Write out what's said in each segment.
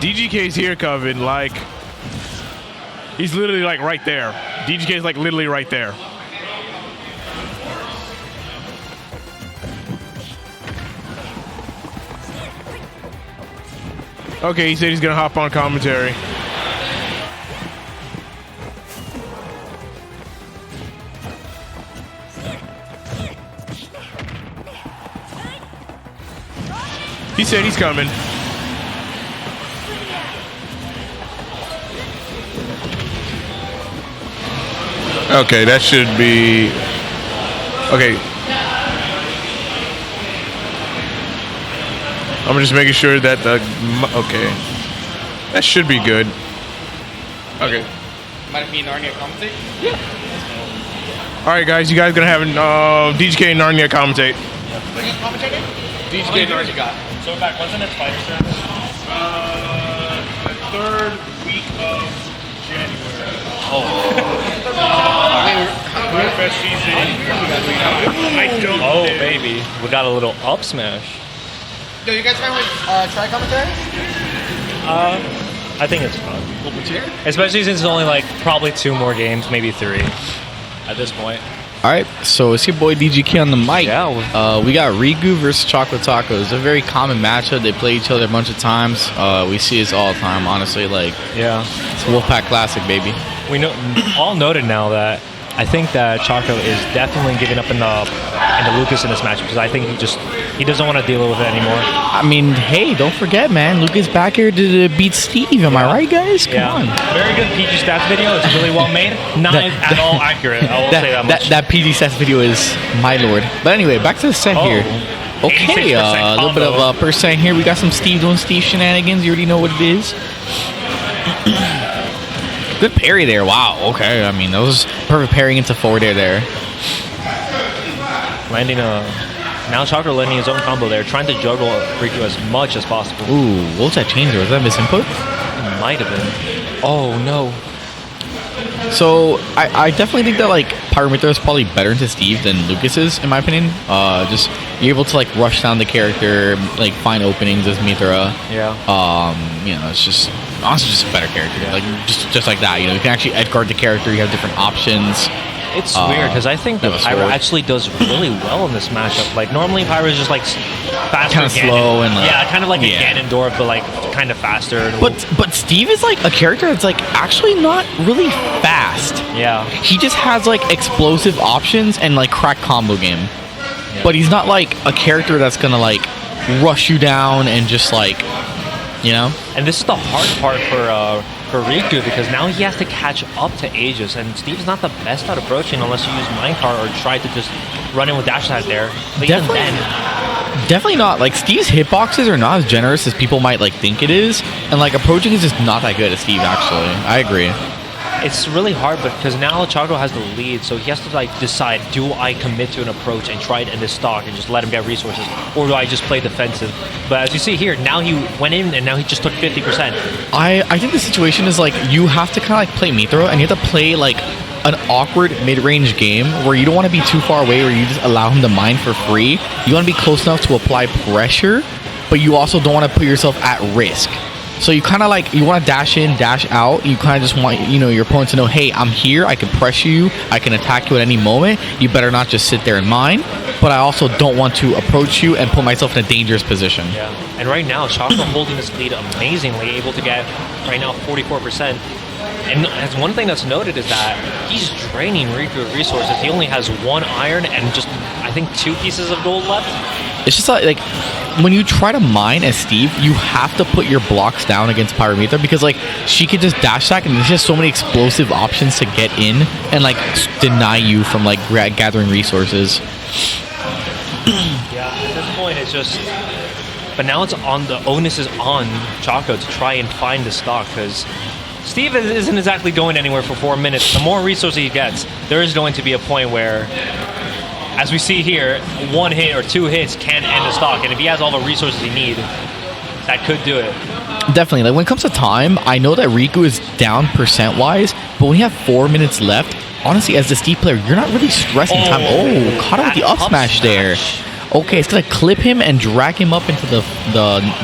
DGK's here, Coven. Like, he's literally like right there. DGK's like literally right there. Okay, he said he's gonna hop on commentary. He said he's coming. Okay, that should be... Okay. I'm just making sure that the... Okay. That should be good. Okay. Might be Narnia commentate? Yeah. Alright, guys. You guys gonna have DGK and Narnia commentate. What are you commentating? DGK and Narnia got. So we're back. When's the next FighterZ? The third week of January. Oh. I don't Oh, baby. We got a little up smash. Yo, you guys fine with try commentary? I think it's fun. Especially since it's only like probably 2 more games, maybe 3 at this point. Alright, so it's your boy DGK on the mic. Yeah. We got Riku versus ChocoTaco. It's a very common matchup. They play each other a bunch of times. We see this all the time, honestly. Like, yeah, it's a Wolfpack Classic, baby. We know all noted now that I think that Choco is definitely giving up in the Lucas in this match because I think he doesn't want to deal with it anymore. I mean, hey, don't forget, man. Lucas back here to beat Steve. Am I right, guys? Come on. Very good PG stats video. It's really well made. Not at all accurate. I will say that much. That PG stats video is my lord. But anyway, back to the set here. Okay, a little bit of percent here. We got some Steve doing Steve shenanigans. You already know what it is. Good parry there. Wow. Okay. I mean, that was perfect parrying into forward air there. Landing now Choco landing his own combo there, trying to juggle Riku as much as possible. Ooh, what was that change there? Was that misinput? It might have been. Oh no. So I definitely think that like Mythra is probably better into Steve than Lucas is, in my opinion. Just you're able to like rush down the character, like find openings as Mythra. Yeah. You know, it's just honestly just a better character. Yeah. Like just like that. You know, you can actually edgeguard the character. You have different options. It's weird because I think that Pyra actually does really well in this matchup. Like normally Pyra is just like faster, kind of slow and like, kind of like a Ganondorf, but like kind of faster. But Steve is like a character that's like actually not really fast. Yeah, he just has like explosive options and like crack combo game. Yeah. But he's not like a character that's gonna like rush you down and just like, you know. And this is the hard part for Riku because now he has to catch up to Aegis, and Steve's not the best at approaching unless you use minecart or try to just run in with dash attack there. But definitely not. Like Steve's hitboxes are not as generous as people might like think it is, and like approaching is just not that good at Steve. Actually, I agree. It's really hard, but because now Choco has the lead, so he has to like decide: do I commit to an approach and try it in this stock and just let him get resources, or do I just play defensive? But as you see here, now he went in and now he just took 50%. I think the situation is like you have to kind of like play Mythra, and you have to play like an awkward mid-range game where you don't want to be too far away, where you just allow him to mine for free. You want to be close enough to apply pressure, but you also don't want to put yourself at risk. So you kind of like, you want to dash in, dash out. You kind of just want, you know, your opponent to know, hey, I'm here. I can pressure you. I can attack you at any moment. You better not just sit there and mine. But I also don't want to approach you and put myself in a dangerous position. Yeah. And right now, Choco holding this lead amazingly, able to get right now 44%. And as one thing that's noted is that he's draining Riku of resources. He only has 1 iron and just, I think, 2 pieces of gold left. It's just like when you try to mine as Steve, you have to put your blocks down against Mythra because like she could just dash attack and there's just so many explosive options to get in and like deny you from like gathering resources. Yeah, at this point it's just, but now it's on, the onus is on Choco to try and find the stock because Steve isn't exactly going anywhere for 4 minutes. The more resources he gets, there is going to be a point where, as we see here, 1 hit or 2 hits can end the stock, and if he has all the resources he needs, that could do it. Definitely. Like when it comes to time, I know that Riku is down percent-wise, but when you have 4 minutes left, honestly, as the Steve player, you're not really stressing time. Oh, caught him with the up smash there. okay, it's gonna clip him and drag him up into the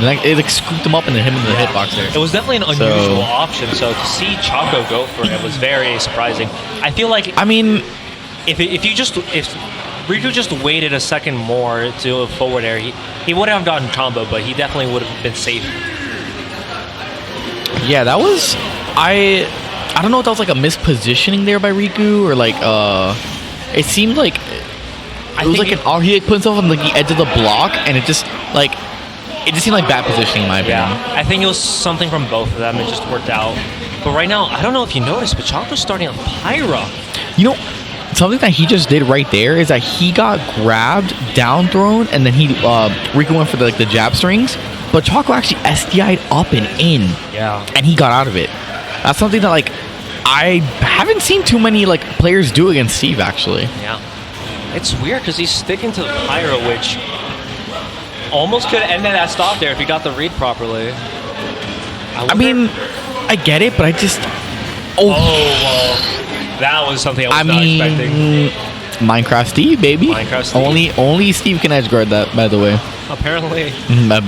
next. It like scooped him up and then him in the hitbox there. It was definitely an unusual option. So to see Choco go for it was very surprising. I feel like I mean, if Riku just waited a second more to do a forward air, he wouldn't have gotten combo, but he definitely would have been safe. yeah, that was I don't know if that was like a mispositioning there by Riku or like it seemed like it was like he put himself on like the edge of the block and it just seemed like bad positioning in my opinion. Yeah, I think it was something from both of them. It just worked out. But right now, I don't know if you noticed, but Choco's starting on Pyra. You know, something that he just did right there is that he got grabbed, down thrown, and then Riku went for the jab strings, but Choco actually SDI'd up and in. Yeah. And he got out of it. That's something that like I haven't seen too many like players do against Steve actually. Yeah. It's weird because he's sticking to the Pyra, which almost could have ended that stop there if he got the read properly. I mean, I get it, but I just well, that was something I was not expecting. Minecraft Steve, baby. Minecraft Steve. Only Steve can edge guard that, by the way. Apparently.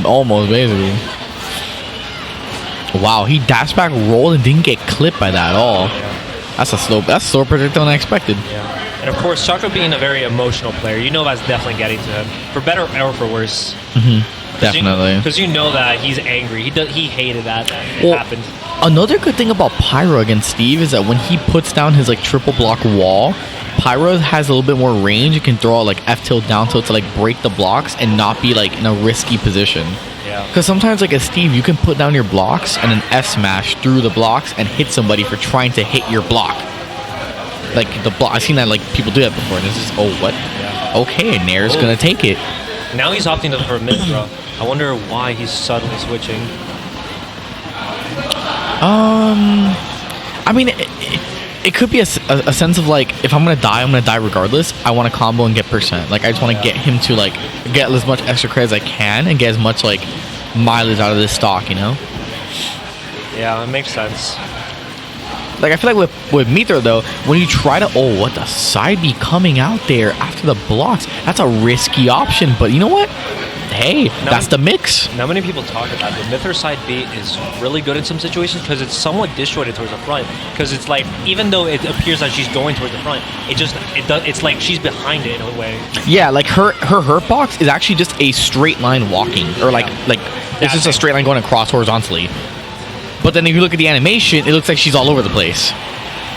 Almost, basically. Wow, he dashed back, rolled, and didn't get clipped by that at all. Yeah. That's a slow projectile unexpected. Yeah. And of course, Choco being a very emotional player, you know that's definitely getting to him. For better or for worse. Definitely. Because you know that he's angry. He hated that happened. Another good thing about Pyra against Steve is that when he puts down his like triple block wall, Pyra has a little bit more range. You can throw out like F tilt, down tilt to like break the blocks and not be like in a risky position. Yeah. Because sometimes like as Steve, you can put down your blocks and an F smash through the blocks and hit somebody for trying to hit your block. Like the block, I've seen that like people do that before, and it's just what? Yeah. Okay, Nair's gonna take it. Now he's opting for Mythra. I wonder why he's suddenly switching. I mean, it could be a sense of like, if I'm gonna die regardless. I want to combo and get percent. Like I just want to get him to like get as much extra credit as I can and get as much like mileage out of this stock, you know? Yeah, it makes sense. Like I feel like with Mythra though, when you try to what the side B coming out there after the blocks, that's a risky option. But you know what? Hey, that's the mix. Not many people talk about it. The Mythra side B is really good in some situations because it's somewhat disjointed towards the front. Because it's like, even though it appears that she's going towards the front, it's like she's behind it in a way. Yeah, like her hurt box is actually just a straight line walking, or like it's just a straight line going across horizontally. But then if you look at the animation, it looks like she's all over the place.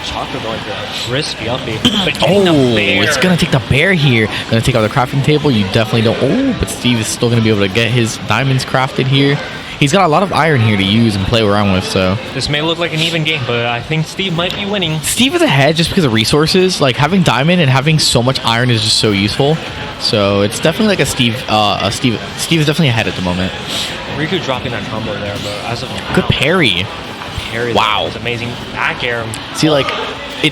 Choco going for a crispy uppy. It's going to take the bear here. Going to take out the crafting table. You definitely don't. But Steve is still going to be able to get his diamonds crafted here. He's got a lot of iron here to use and play around with, so. This may look like an even game, but I think Steve might be winning. Steve is ahead just because of resources. Like, having diamond and having so much iron is just so useful. So, it's definitely like Steve is definitely ahead at the moment. Riku dropping that combo there, but as of now, good parry. Wow. It's amazing. Back air. See, like,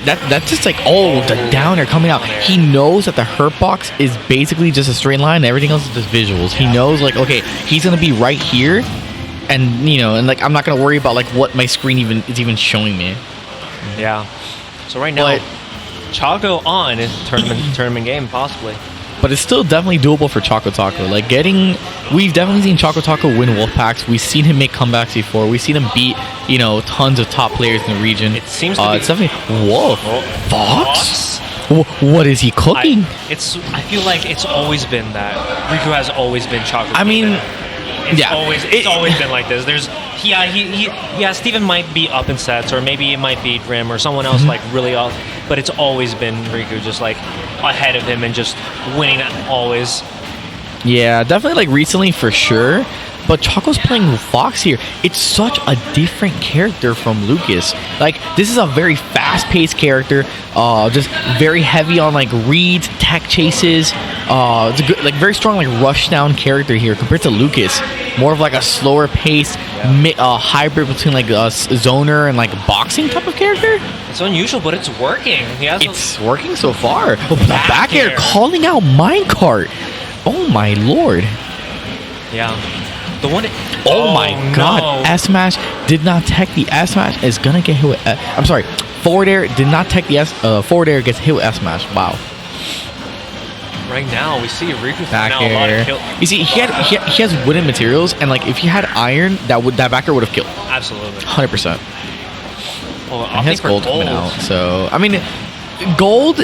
that's just like, the down air coming out. He knows that the hurt box is basically just a straight line and everything else is just visuals. He knows, like, okay, he's going to be right here. And, you know, and like, I'm not going to worry about, like, what my screen is even showing me. Yeah. So right now, Choco on in tournament game, possibly. But it's still definitely doable for ChocoTaco. Like we've definitely seen ChocoTaco win Wolfpacks. We've seen him make comebacks before. We've seen him beat, you know, tons of top players in the region. It seems to be. It's definitely Fox. What is he cooking? I feel like it's always been that Riku has always been Choco. I mean, it's always been like this. Steven might be up in sets, or maybe it might be Grim or someone else like really off, but it's always been Riku just like ahead of him and just winning always. Yeah, definitely like recently for sure. But Choco's playing Fox here. It's such a different character from Lucas. Like, this is a very fast-paced character. Just very heavy on like reads, tech chases. It's a good, like very strong like rush down character here compared to Lucas. More of like a slower pace, hybrid between like a zoner and like boxing type of character. It's unusual, but it's working. It's working so far. The back air calling out minecart. Oh my lord. Yeah. The one. Oh my god. No. S-Smash did not tech the S-Smash. Is gonna get hit with. I'm sorry. Forward air did not tech the forward air gets hit with S-Smash. Wow. Right now, we see Riku Back now a lot of air. kill. You see, he has wooden materials, and like if he had iron, that back air would have killed. Absolutely. 100%. Well, And he has gold coming out. So I mean, gold.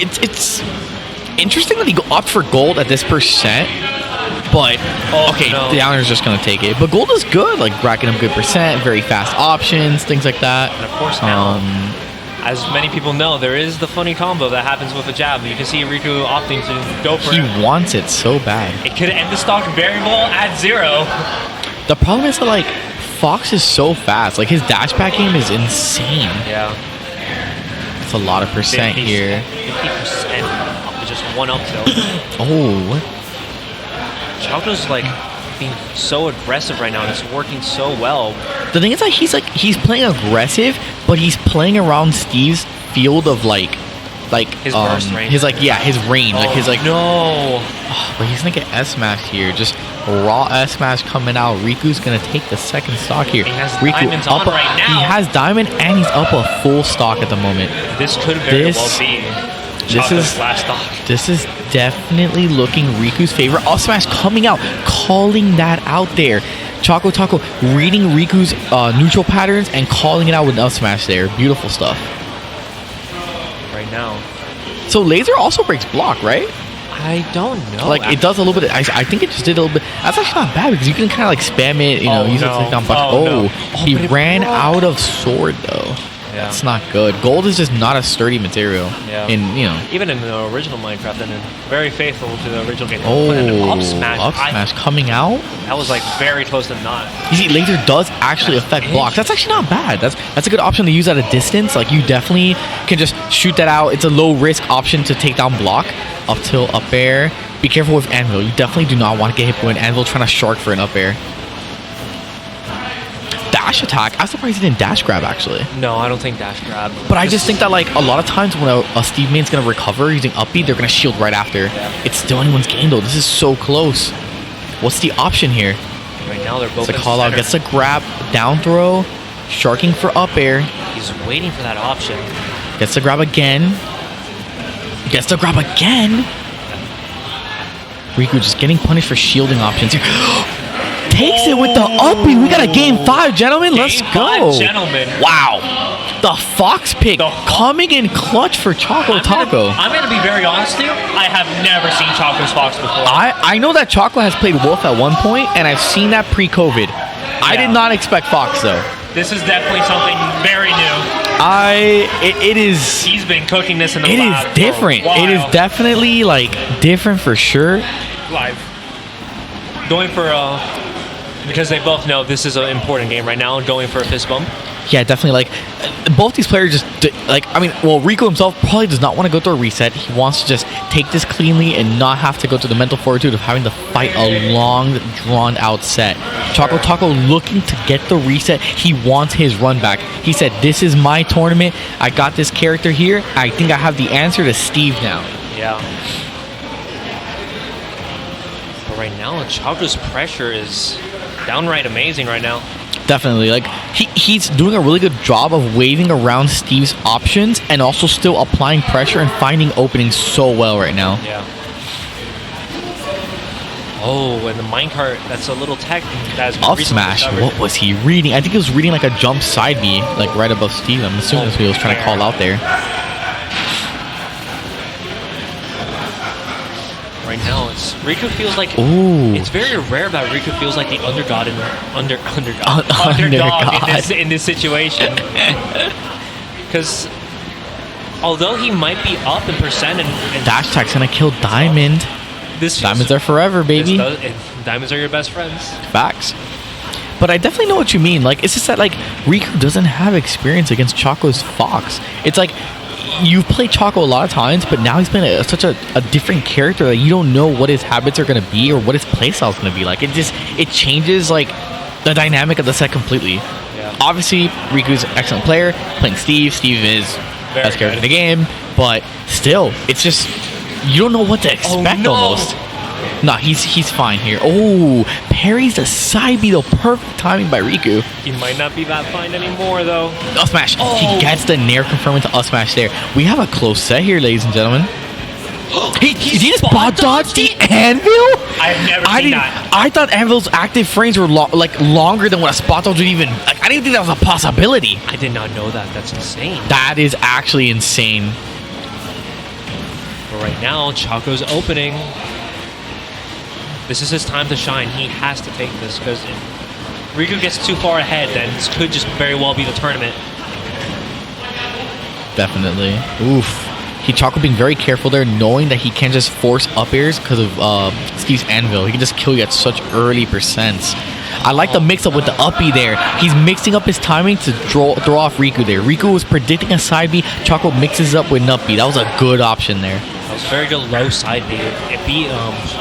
It's interesting that he opted for gold at this percent. But okay, no. the Iron's just gonna take it. But gold is good, like racking up good percent, very fast options, things like that. And of course now, as many people know, there is the funny combo that happens with a jab. You can see Riku opting to go for it. He wants it so bad. It could end the stock variable at 0. The problem is that like Fox is so fast. Like his dash back game is insane. Yeah. It's a lot of percent here. 50%. Just one up tilt. Oh, Choco's like being so aggressive right now, and it's working so well. the thing is that he's playing aggressive, but he's playing around Steve's field of like His burst range. his his range, like his like. No. But he's gonna get S smashed here. Just raw S smash coming out. Riku's gonna take the second stock here. He has Riku diamonds up on right now. He has diamond and he's up a full stock at the moment. This could very well be Choco's last stock. This is definitely looking Riku's favor. Up smash coming out, calling that out there. ChocoTaco reading Riku's neutral patterns and calling it out with up smash there. Beautiful stuff. Right now. So laser also breaks block, right? I don't know. Like it does a little bit. I think it just did a little bit. That's actually not bad because you can kind of like spam it. You know, use it to take down block. No. He But it ran broke. out of sword though. Yeah. That's not good. Gold is just not a sturdy material. Yeah. In Even in the original Minecraft, and very faithful to the original game. Oh, But an up smash. up smash coming out. That was like very close to not. You see, laser does actually affect blocks. That's actually not bad. That's a good option to use at a distance. Like you definitely can just shoot that out. It's a low risk option to take down block. Up tilt, up air. Be careful with anvil. You definitely do not want to get hit with an anvil trying to shark for an up air. Dash attack. I'm surprised he didn't dash grab actually. No, I don't think dash grab. But I just think that like a lot of times when a Steve main's gonna recover using up B, they're gonna shield right after. Yeah. It's still anyone's game though. This is so close. What's the option here? Right now they're both. It's a in call out. center. Gets a grab, down throw, sharking for up air. He's waiting for that option. Gets the grab again. Gets the grab again. Riku just getting punished for shielding options here. Takes it with the up B. We got a game 5, gentlemen. Let's Game go. 5, gentlemen. Wow. The Fox pick coming in clutch for ChocoTaco. I'm gonna be very honest with you. I have never seen Choco's Fox before. I know that Choco has played Wolf at one point, and I've seen that pre-COVID. I did not expect Fox though. This is definitely something very new. It is. He's been cooking this in the It lab is different. for a while. It is definitely like different for sure. Live. Going for because they both know this is an important game right now. Going for a fist bump. Yeah, definitely. Like both these players just Riku himself probably does not want to go through a reset. He wants to just take this cleanly and not have to go through the mental fortitude of having to fight a long, drawn-out set. ChocoTaco looking to get the reset. He wants his run back. He said, "This is my tournament. I got this character here. I think I have the answer to Steve now." Yeah. But right now, Choco's pressure is downright amazing right now. Definitely. Like he's doing a really good job of waving around Steve's options and also still applying pressure and finding openings so well right now. Yeah. Oh, and the minecart, that's a little tech that's been Up recently smash. discovered. What was he reading? I think he was reading like a jump side B, like right above Steve. I'm assuming that's what he was trying to call out there. Right now, Riku feels like Ooh. it's very rare that Riku feels like the underdog Underdog. in this situation. Because although he might be up in percent and Dash attack's gonna kill Diamond. this Diamonds are forever, baby. Diamonds are your best friends. Facts. But I definitely know what you mean. Like, it's just that like Riku doesn't have experience against Choco's Fox. It's like you've played Choco a lot of times, but now he's been such a different character that you don't know what his habits are going to be or what his playstyle is going to be. Like, it changes like the dynamic of the set completely. Yeah. Obviously, Riku's an excellent player. Playing Steve is Very best character good. in the game, but still, it's just you don't know what to expect no. almost. Nah, he's fine here. Oh, parries the side B though. Perfect timing by Riku. He might not be that fine anymore, though. Up smash. Oh. He gets the Nair confirming to up smash there. We have a close set here, ladies and gentlemen. He just spot dodged the anvil? I've never seen that. I thought anvil's active frames were longer than what a spot dodge would even. Like, I didn't think that was a possibility. I did not know that. That's insane. That is actually insane. But right now, Choco's opening. This is his time to shine. He has to take this because if Riku gets too far ahead, then this could just very well be the tournament. Definitely. Oof. Choco being very careful there, knowing that he can't just force up airs because of Steve's anvil. He can just kill you at such early percents. I like the mix up with the uppy there. He's mixing up his timing to throw off Riku there. Riku was predicting a side B. Choco mixes up with Nuppy. That was a good option there. That was very good low side B. It beat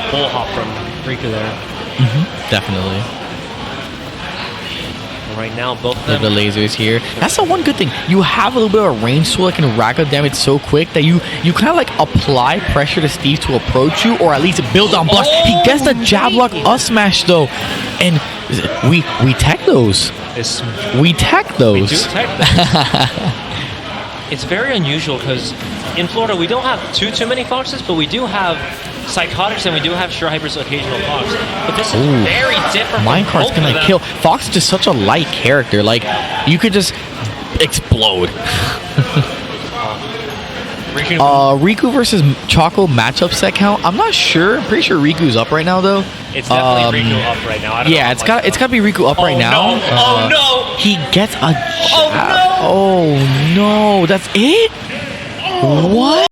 bull hop from Riku there. Definitely. Right now, both of them. The lasers here. That's the one good thing. You have a little bit of a range tool that can rack up damage so quick that you kind of like apply pressure to Steve to approach you, or at least build on blocks. He gets the jab lock up smash though, and we tech those. We tech those. We do tech those. It's very unusual because in Florida we don't have too many foxes, but we do have Psychotics and we do have Sure Hyper's occasional fox. But this is very different. Minecart's gonna kill. Fox is just such a light character. Like, you could just explode. Riku versus Choco matchup set count. I'm not sure. I'm pretty sure Riku's up right now though. It's definitely Riku up right now. I don't know it's gotta be Riku up right now. No. He gets a jab. Oh no, that's it? What?